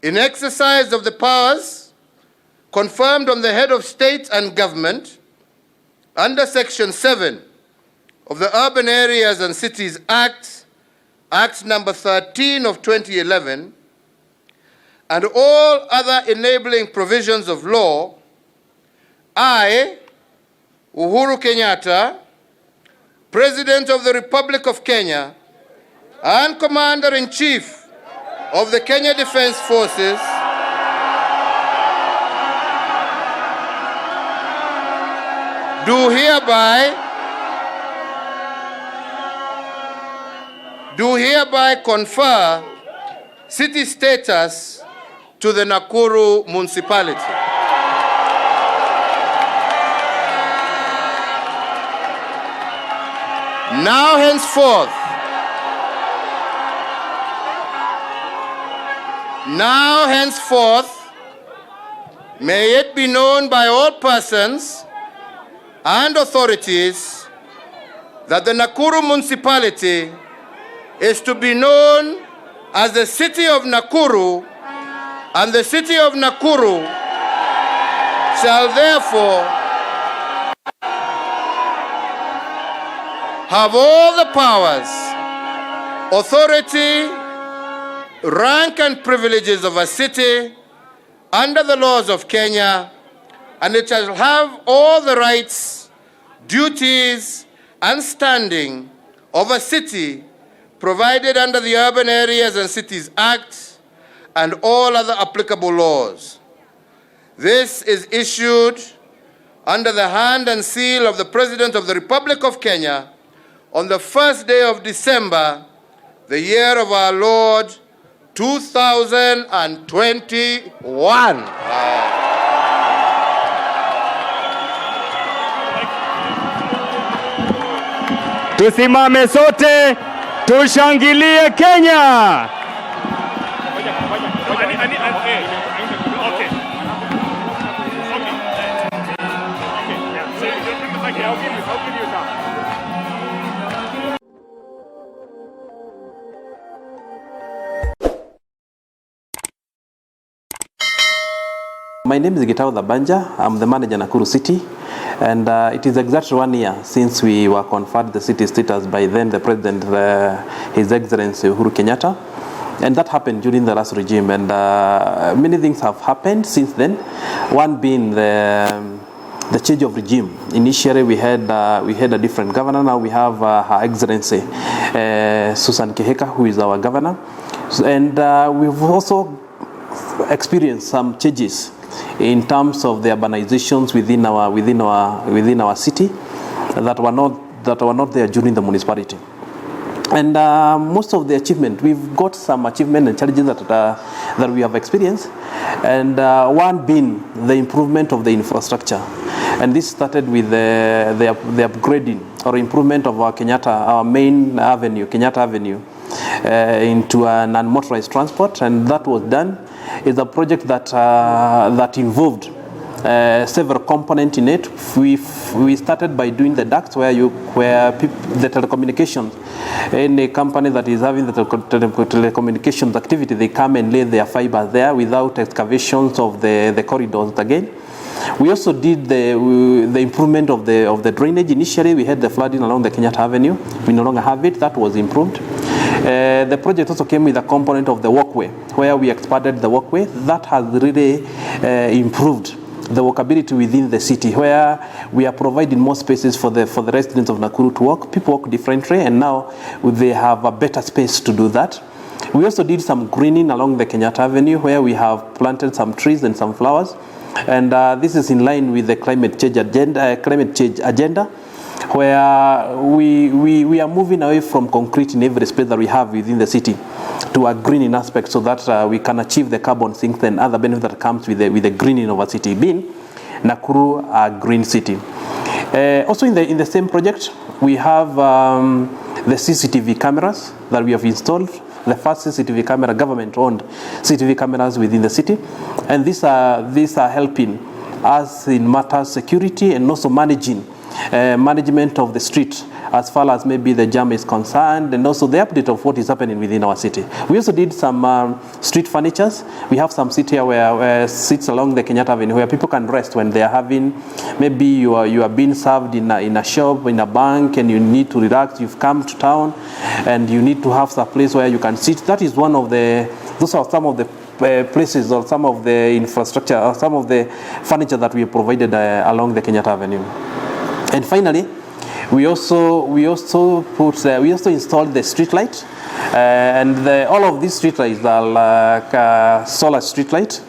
in exercise of the powers confirmed on the head of state and government under Section 7 of the Urban Areas and Cities Act, Act number 13 of 2011, and all other enabling provisions of law, I, Uhuru Kenyatta, President of the Republic of Kenya and Commander-in-Chief of the Kenya Defence Forces, do hereby confer city status to the Nakuru municipality. Now henceforth, may it be known by all persons and authorities that the Nakuru municipality is to be known as the city of Nakuru, and the city of Nakuru shall therefore have all the powers, authority, rank and privileges of a city under the laws of Kenya, and it shall have all the rights, duties, and standing of a city provided under the Urban Areas and Cities Act and all other applicable laws. This is issued under the hand and seal of the President of the Republic of Kenya on the first day of December, the year of our Lord, 2021. Tusimame sote, tushangilie Kenya. My name is Gitao Dhabanja. I'm the manager Nakuru City, and it is exactly 1 year since we were conferred the city status by then the President, His Excellency Uhuru Kenyatta, and that happened during the last regime. And many things have happened since then. One being the change of regime. Initially, we had a different governor. Now we have Her Excellency Susan Kehika, who is our governor, and we've also experienced some changes in terms of the urbanizations within our city that were not there during the municipality. And most of the achievement, we've got some achievement and challenges that we have experienced, and one being the improvement of the infrastructure. And this started with the upgrading or improvement of our main avenue, Kenyatta Avenue, into a non-motorized transport, and that was done. It's a project that involved several components in it. We started by doing the ducts where the telecommunications, any company that is having the telecommunications activity, they come and lay their fiber there without excavations of the corridors again. We also did the improvement of the drainage. Initially, we had the flooding along the Kenyatta Avenue. We no longer have it. That was improved. The project also came with a component of the walkway, where we expanded the walkway. That has really improved the walkability within the city, where we are providing more spaces for the residents of Nakuru to walk. People walk differently, and now they have a better space to do that. We also did some greening along the Kenyatta Avenue, where we have planted some trees and some flowers, and this is in line with the climate change agenda, where we are moving away from concrete in every space that we have within the city to a greening aspect, so that we can achieve the carbon sink and other benefits that comes with the greening of a city, being Nakuru a green city. Also in the same project, we have the CCTV cameras that we have installed, the first CCTV camera, government-owned CCTV cameras within the city, and these are helping us in matters security and also management of the street as far as maybe the jam is concerned, and also the update of what is happening within our city. We also did some street furnitures. We have some seats here where seats along the Kenyatta Avenue where people can rest when they are having, maybe you are being served in a shop, in a bank, and you need to relax. You've come to town and you need to have a place where you can sit. That is one of the, those are some of the places or some of the infrastructure or some of the furniture that we have provided along the Kenyatta Avenue. And finally, we also installed the street light, and all of these street lights are like solar street light.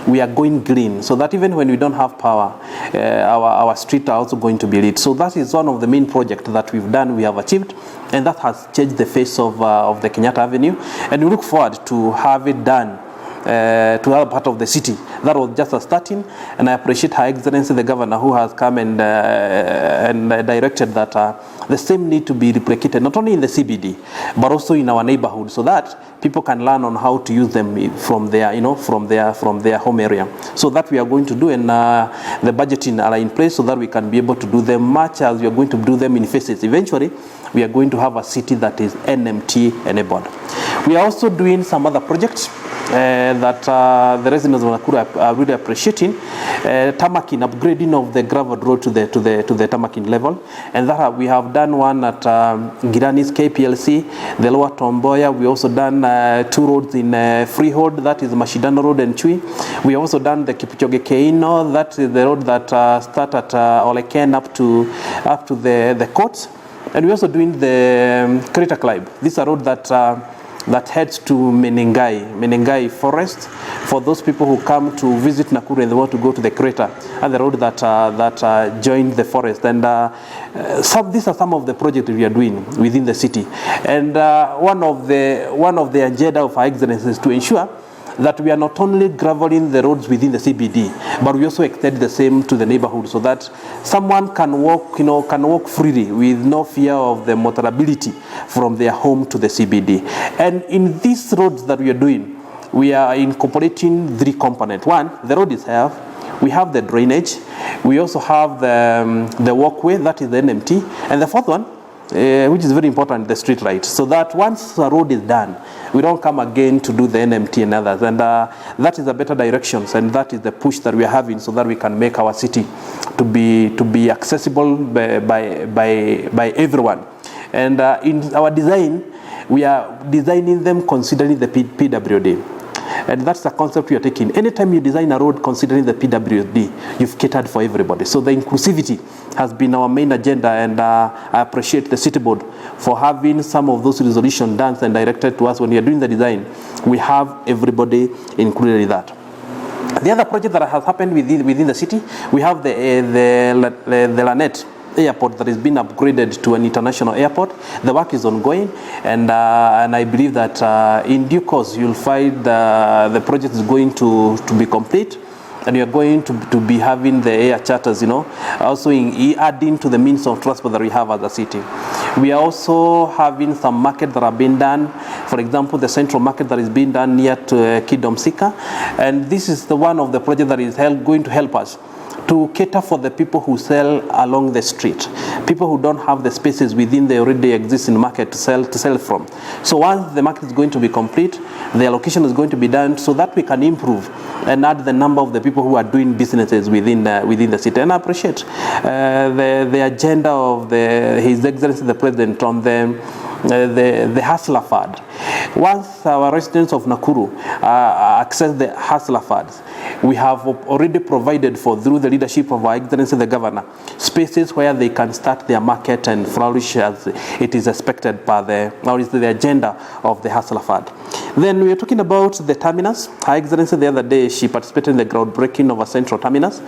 We are going green, so that even when we don't have power, our streets are also going to be lit. So that is one of the main projects that we've done, we have achieved, and that has changed the face of the Kenyatta Avenue. And we look forward to have it done to other part of the city. That was just a starting, and I appreciate Her Excellency the Governor who has come and directed that the same need to be replicated not only in the CBD but also in our neighborhood, so that people can learn on how to use them from their, from their home area. So that we are going to do, and the budgeting are in place so that we can be able to do them much as we are going to do them in phases. Eventually, we are going to have a city that is NMT enabled. We are also doing some other projects that the residents of Nakuru are really appreciating. Tamakin, upgrading of the gravel road to the Tamakin level, and that we have done one at Girani's KPLC, the Lower Tomboya. We also done 2 roads in Freehold, that is Mashidano Road and Chui. We also done the Kipchoge Keino, that is the road that start at Oleken up to the courts. And we're also doing the Crater Climb. This is a road that heads to Menengai Forest for those people who come to visit Nakuru and they want to go to the crater, and the road that joined the forest. And these are some of the projects we are doing within the city. And one of the agenda of Her Excellency is to ensure that we are not only graveling the roads within the CBD, but we also extend the same to the neighborhood, so that someone can walk freely with no fear of the motorability from their home to the CBD. And in these roads that we are doing, we are incorporating 3 components. One, the road itself. We have the drainage. We also have the walkway, that is the NMT. And the fourth one, which is very important, the street light, so that once a road is done, we don't come again to do the NMT and others. And that is a better direction, and that is the push that we are having, so that we can make our city to be accessible by everyone. And in our design, we are designing them considering the PWD. And that's the concept we are taking. Anytime you design a road considering the PWD, you've catered for everybody. So the inclusivity has been our main agenda, and I appreciate the City Board for having some of those resolutions done and directed to us. When we are doing the design, we have everybody included in that. The other project that has happened within the city, we have the Lanet airport that has been upgraded to an international airport. The work is ongoing, and I believe that in due course you'll find the project is going to be complete, and you're going to be having the air charters, also adding to the means of transport that we have as a city. We are also having some markets that are being done. For example, the central market that is being done near to Kingdom Sika, and this is the one of the projects that is going to help us to cater for the people who sell along the street, people who don't have the spaces within the already existing market to sell from. So once the market is going to be complete, the allocation is going to be done so that we can improve and add the number of the people who are doing businesses within the city. And I appreciate the agenda of His Excellency the President on the Hustler Fund. Once our residents of Nakuru access the Hustler Funds, we have already provided for, through the leadership of Our Excellency the Governor, spaces where they can start their market and flourish as it is expected by the agenda of the Hustler Fund. Then we are talking about the terminus. Her Excellency the other day, she participated in the groundbreaking of a central terminus.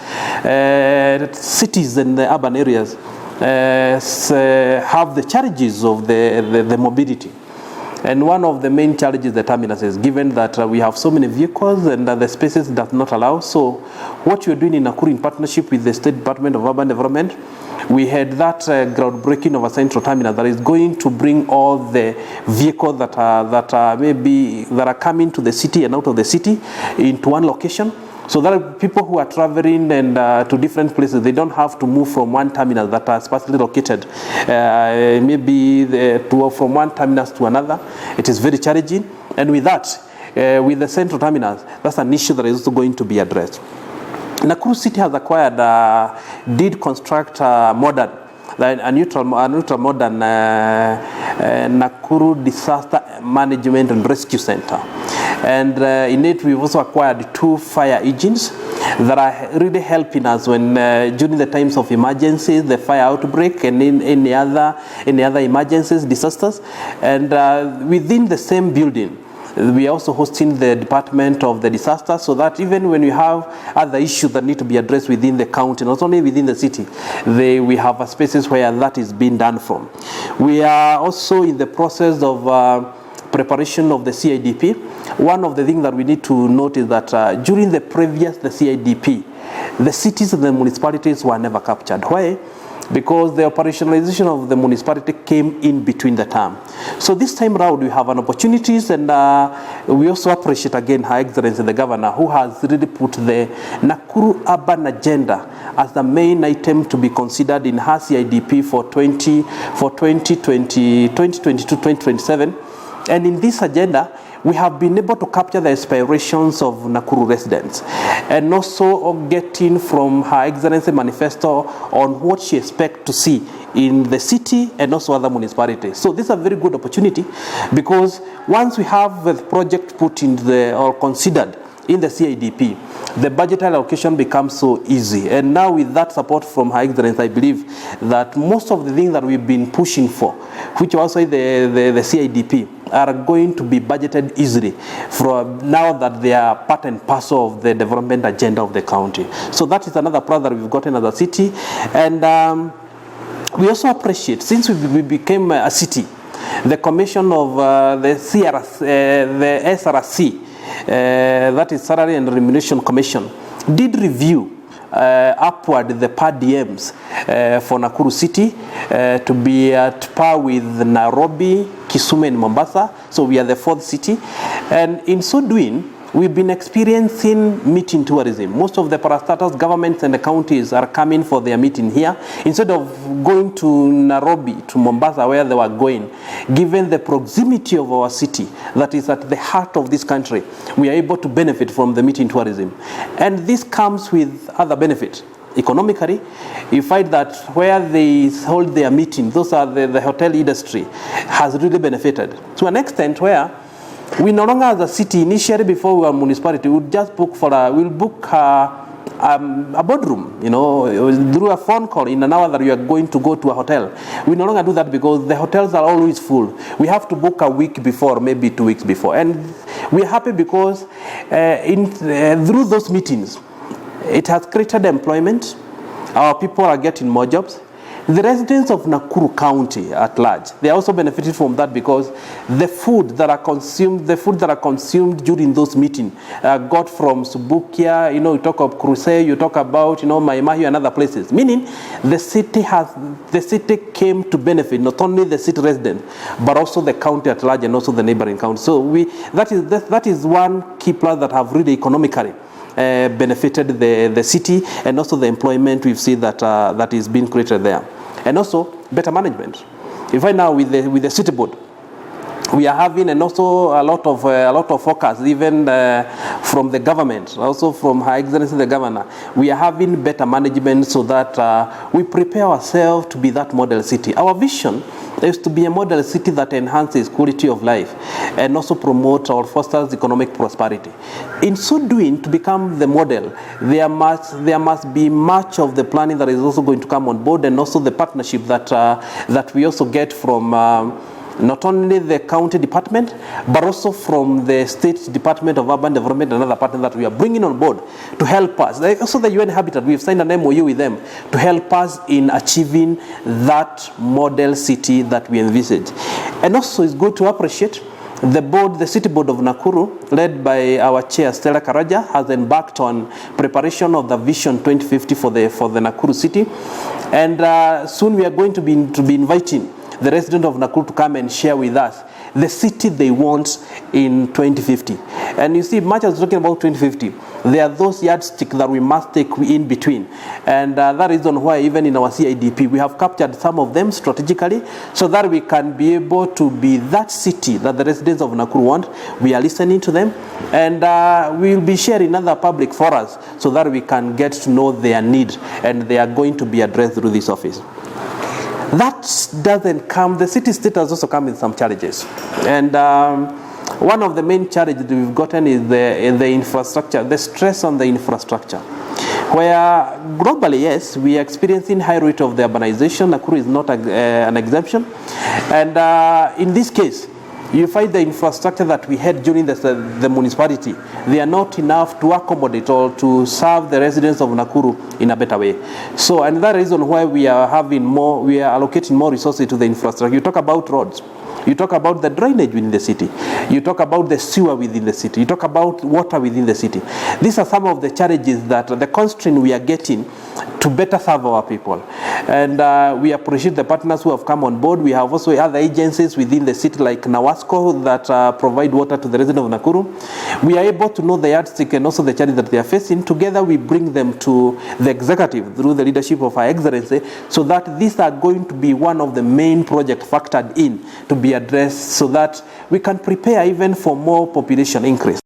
Cities and the urban areas have the challenges of the mobility. And one of the main challenges the terminus is, given that we have so many vehicles and the spaces does not allow. So what we're doing in Nakuru in partnership with the State Department of Urban Development, we had that groundbreaking of a central terminal that is going to bring all the vehicles that are coming to the city and out of the city into one location. So there are people who are traveling and to different places. They don't have to move from one terminal that are sparsely located, from one terminus to another. It is very challenging. And with that, with the central terminals, that's an issue that is also going to be addressed. Nakuru City has acquired, did construct a neutral modern Nakuru Disaster Management and Rescue Center. And in it, we've also acquired 2 fire engines that are really helping us when during the times of emergencies, the fire outbreak, and in any other emergencies, disasters. And within the same building, we are also hosting the Department of the Disaster, so that even when we have other issues that need to be addressed within the county, not only within the city, we have spaces where that is being done from. We are also in the process of preparation of the CIDP. One of the things that we need to note is that during the CIDP, the cities and the municipalities were never captured. Why? Because the operationalization of the municipality came in between the term. So this time around, we have an opportunities, and we also appreciate again Her Excellency the Governor, who has really put the Nakuru urban agenda as the main item to be considered in her CIDP for 2022-2027. And in this agenda, we have been able to capture the aspirations of Nakuru residents, and also getting from Her Excellency manifesto on what she expects to see in the city and also other municipalities. So this is a very good opportunity, because once we have the project put in or considered in the CIDP, the budgetary allocation becomes so easy. And now with that support from Her Excellency, I believe that most of the things that we've been pushing for, which also the CIDP, are going to be budgeted easily from now that they are part and parcel of the development agenda of the county. So that is another plus that we've gotten as a city. And we also appreciate, since we became a city, the commission of the SRC, that is Salary and Remuneration Commission, did review upward the per diems for Nakuru City to be at par with Nairobi, Kisumu and Mombasa. So we are the 4th city. And in so doing, we've been experiencing meeting tourism. Most of the parastatals, governments and the counties are coming for their meeting here. Instead of going to Nairobi, to Mombasa, where they were going, given the proximity of our city that is at the heart of this country, we are able to benefit from the meeting tourism. And this comes with other benefits. Economically, you find that where they hold their meeting, those are the hotel industry has really benefited to an extent where we no longer as a city, initially before we were a municipality, we would just book we'll book a boardroom, through a phone call in an hour that you are going to go to a hotel. We no longer do that because the hotels are always full. We have to book a week before, maybe 2 weeks before. And we're happy because through those meetings, it has created employment. Our people are getting more jobs. The residents of Nakuru County at large, they also benefited from that because the food that are consumed during those meetings got from Subukia, you talk of Crusade, you talk about, Maimahi and other places. Meaning the city came to benefit not only the city residents, but also the county at large and also the neighboring county. So that is one key plus that have really economically benefited the city, and also the employment we've seen that is being created there, and also better management. You find now with the city board, we are having, and also a lot of focus even from the government, also from Her Excellency the Governor. We are having better management so that we prepare ourselves to be that model city. Our vision is to be a model city that enhances quality of life and also promotes or fosters economic prosperity. In so doing, to become the model, there must be much of the planning that is also going to come on board, and also the partnership that we also get from not only the county department, but also from the state department of urban development and other partners that we are bringing on board to help us. Also the UN Habitat, we've signed an MOU with them to help us in achieving that model city that we envisage. And also it's good to appreciate the city board of Nakuru, led by our chair Stella Karaja, has embarked on preparation of the Vision 2050 for the Nakuru city. And soon we are going to be inviting the resident of Nakuru to come and share with us the city they want in 2050. And you see, much as talking about 2050, there are those yardsticks that we must take in between. And that is on why even in our CIDP, we have captured some of them strategically so that we can be able to be that city that the residents of Nakuru want. We are listening to them, and we will be sharing other public forums so that we can get to know their need, and they are going to be addressed through this office. That doesn't come, the city state has also come with some challenges. And one of the main challenges we've gotten is the infrastructure, the stress on the infrastructure. Where globally, yes, we are experiencing high rate of the urbanization. Nakuru is not an exemption. And in this case, you find the infrastructure that we had during the municipality, they are not enough to accommodate or to serve the residents of Nakuru in a better way. So, and that reason why we are allocating more resources to the infrastructure. You talk about roads. You talk about the drainage within the city. You talk about the sewer within the city. You talk about water within the city. These are some of the challenges that the constraint we are getting to better serve our people. And we appreciate the partners who have come on board. We have also other agencies within the city like Nawasco that provide water to the residents of Nakuru. We are able to know the yardstick and also the challenge that they are facing. Together we bring them to the executive through the leadership of Her Excellency, so that these are going to be one of the main projects factored in to be addressed, so that we can prepare even for more population increase.